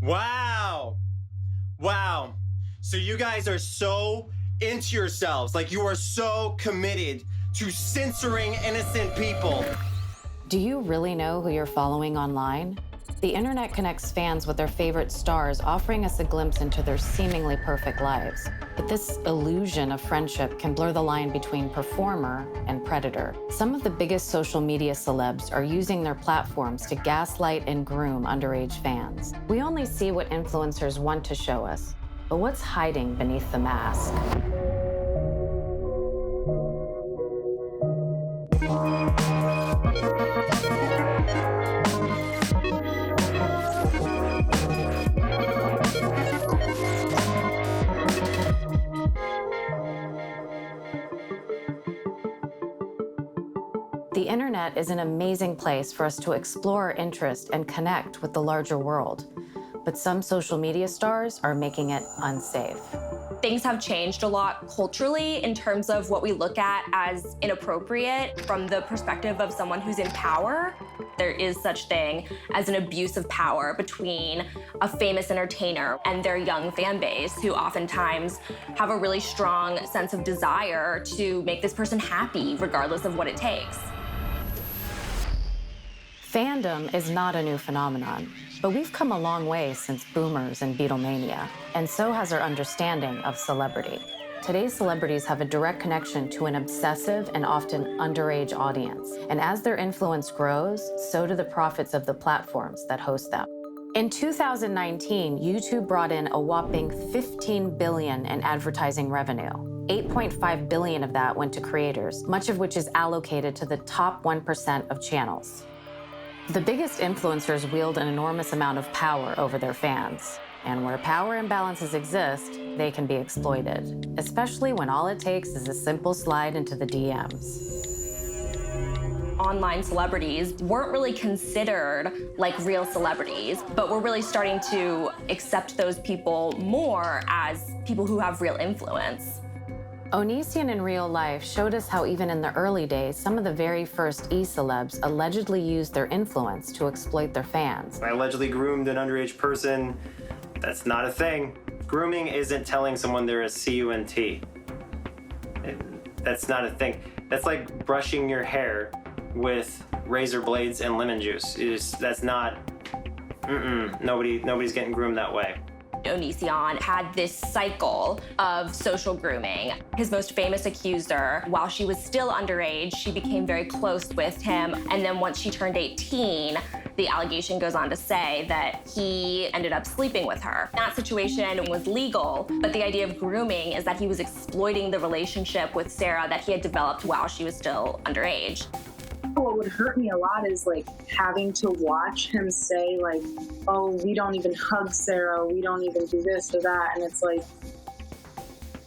Wow. Wow. So you guys are so into yourselves. Like you are so committed to censoring innocent people. Do you really know who you're following online? The internet connects fans with their favorite stars, offering us a glimpse into their seemingly perfect lives. But this illusion of friendship can blur the line between performer and predator. Some of the biggest social media celebs are using their platforms to gaslight and groom underage fans. We only see what influencers want to show us, but what's hiding beneath the mask? The internet is an amazing place for us to explore our interest and connect with the larger world. But some social media stars are making it unsafe. Things have changed a lot culturally in terms of what we look at as inappropriate from the perspective of someone who's in power. There is such thing as an abuse of power between a famous entertainer and their young fan base who oftentimes have a really strong sense of desire to make this person happy regardless of what it takes. Fandom is not a new phenomenon, but we've come a long way since boomers and Beatlemania, and so has our understanding of celebrity. Today's celebrities have a direct connection to an obsessive and often underage audience, and as their influence grows, so do the profits of the platforms that host them. In 2019, YouTube brought in a whopping $15 billion in advertising revenue. $8.5 billion of that went to creators, much of which is allocated to the top 1% of channels. The biggest influencers wield an enormous amount of power over their fans. And where power imbalances exist, they can be exploited, especially when all it takes is a simple slide into the DMs. Online celebrities weren't really considered like real celebrities, but we're really starting to accept those people more as people who have real influence. Onision in real life showed us how even in the early days, some of the very first e-celebs allegedly used their influence to exploit their fans. I allegedly groomed an underage person. That's not a thing. Grooming isn't telling someone they're a CUNT. That's not a thing. That's like brushing your hair with razor blades and lemon juice. That's not, nobody's getting groomed that way. Onision had this cycle of social grooming. His most famous accuser, while she was still underage, she became very close with him. And then once she turned 18, the allegation goes on to say that he ended up sleeping with her. That situation was legal, but the idea of grooming is that he was exploiting the relationship with Sarah that he had developed while she was still underage. What would hurt me a lot is like having to watch him say like, oh, we don't even hug Sarah, we don't even do this or that, and it's like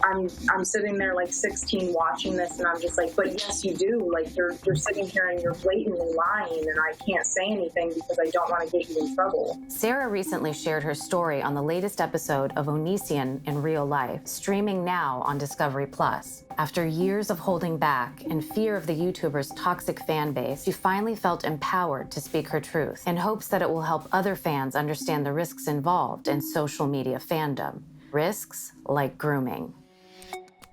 I'm sitting there like 16 watching this, and I'm just like, but yes you do, like you're sitting here and you're blatantly lying, and I can't say anything because I don't want to get you in trouble. Sarah recently shared her story on the latest episode of Onision in real life, streaming now on Discovery Plus. After years of holding back and fear of the YouTuber's toxic fan base, she finally felt empowered to speak her truth in hopes that it will help other fans understand the risks involved in social media fandom. Risks like grooming.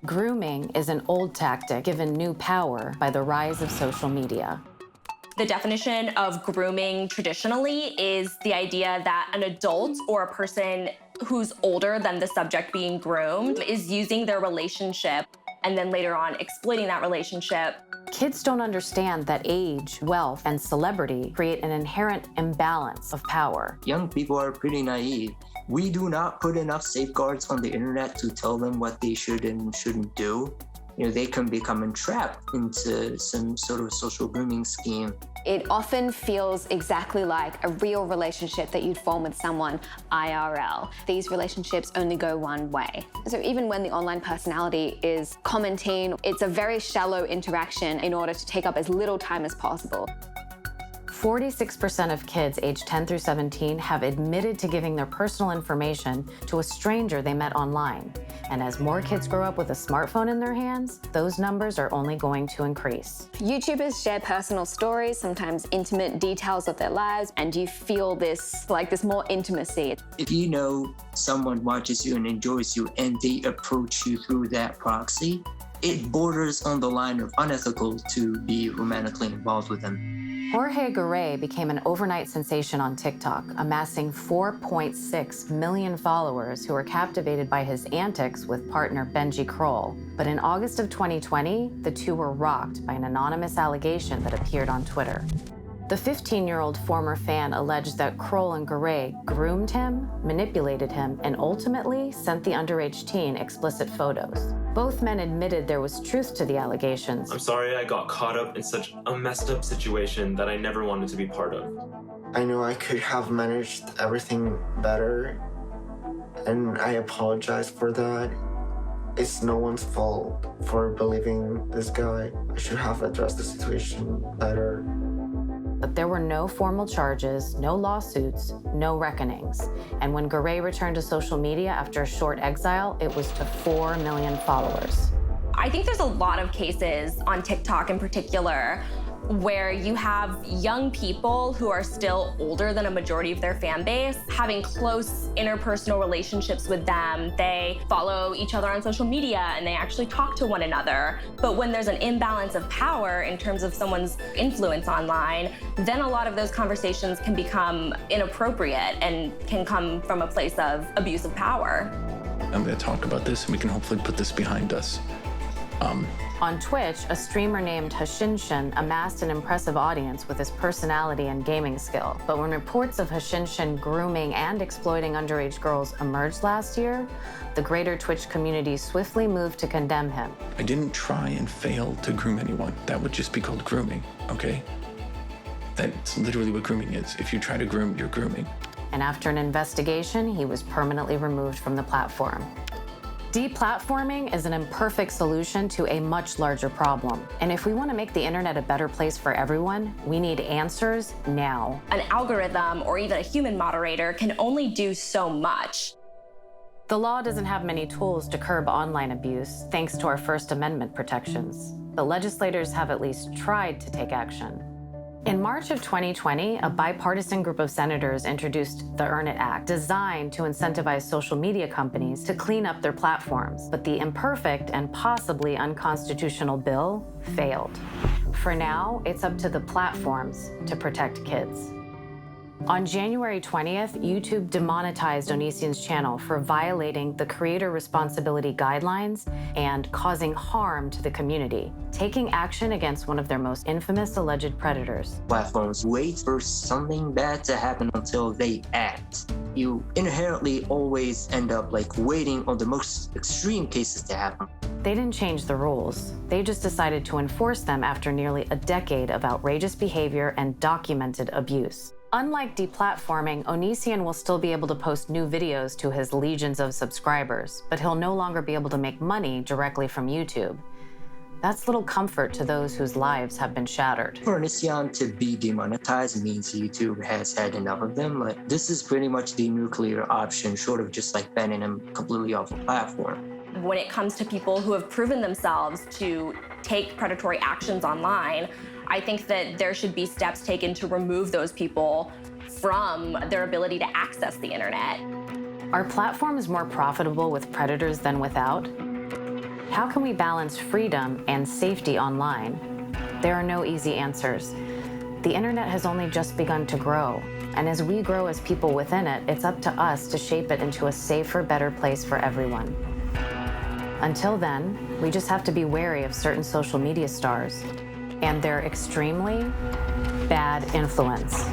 Grooming is an old tactic given new power by the rise of social media. The definition of grooming traditionally is the idea that an adult or a person who's older than the subject being groomed is using their relationship and then later on exploiting that relationship. Kids don't understand that age, wealth, and celebrity create an inherent imbalance of power. Young people are pretty naive. We do not put enough safeguards on the internet to tell them what they should and shouldn't do. They can become entrapped into some sort of social grooming scheme. It often feels exactly like a real relationship that you'd form with someone IRL. These relationships only go one way. So even when the online personality is commenting, it's a very shallow interaction in order to take up as little time as possible. 46% of kids aged 10 through 17 have admitted to giving their personal information to a stranger they met online. And as more kids grow up with a smartphone in their hands, those numbers are only going to increase. YouTubers share personal stories, sometimes intimate details of their lives, and you feel this more intimacy. If you know someone watches you and enjoys you and they approach you through that proxy, it borders on the line of unethical to be romantically involved with them. Jorge Garay became an overnight sensation on TikTok, amassing 4.6 million followers who were captivated by his antics with partner Benji Kroll. But in August of 2020, the two were rocked by an anonymous allegation that appeared on Twitter. The 15-year-old former fan alleged that Kroll and Garay groomed him, manipulated him, and ultimately sent the underage teen explicit photos. Both men admitted there was truth to the allegations. I'm sorry I got caught up in such a messed up situation that I never wanted to be part of. I know I could have managed everything better, and I apologize for that. It's no one's fault for believing this guy. I should have addressed the situation better. But there were no formal charges, no lawsuits, no reckonings. And when Garay returned to social media after a short exile, it was to 4 million followers. I think there's a lot of cases on TikTok in particular where you have young people who are still older than a majority of their fan base, having close interpersonal relationships with them. They follow each other on social media and they actually talk to one another. But when there's an imbalance of power in terms of someone's influence online, then a lot of those conversations can become inappropriate and can come from a place of abuse of power. I'm going to talk about this and we can hopefully put this behind us. On Twitch, a streamer named Hashinshin amassed an impressive audience with his personality and gaming skill. But when reports of Hashinshin grooming and exploiting underage girls emerged last year, the greater Twitch community swiftly moved to condemn him. I didn't try and fail to groom anyone. That would just be called grooming, okay? That's literally what grooming is. If you try to groom, you're grooming. And after an investigation, he was permanently removed from the platform. Deplatforming is an imperfect solution to a much larger problem. And if we want to make the internet a better place for everyone, we need answers now. An algorithm or even a human moderator can only do so much. The law doesn't have many tools to curb online abuse, thanks to our First Amendment protections. But legislators have at least tried to take action. In March of 2020, a bipartisan group of senators introduced the Earn It Act, designed to incentivize social media companies to clean up their platforms. But the imperfect and possibly unconstitutional bill failed. For now, it's up to the platforms to protect kids. On January 20th, YouTube demonetized Onision's channel for violating the creator responsibility guidelines and causing harm to the community, taking action against one of their most infamous alleged predators. Platforms wait for something bad to happen until they act. You inherently always end up waiting on the most extreme cases to happen. They didn't change the rules. They just decided to enforce them after nearly a decade of outrageous behavior and documented abuse. Unlike deplatforming, Onision will still be able to post new videos to his legions of subscribers, but he'll no longer be able to make money directly from YouTube. That's little comfort to those whose lives have been shattered. For Onision to be demonetized means YouTube has had enough of them. This is pretty much the nuclear option, short of just banning him completely off the platform. When it comes to people who have proven themselves to take predatory actions online, I think that there should be steps taken to remove those people from their ability to access the internet. Are platforms more profitable with predators than without? How can we balance freedom and safety online? There are no easy answers. The internet has only just begun to grow, and as we grow as people within it, it's up to us to shape it into a safer, better place for everyone. Until then, we just have to be wary of certain social media stars and their extremely bad influence.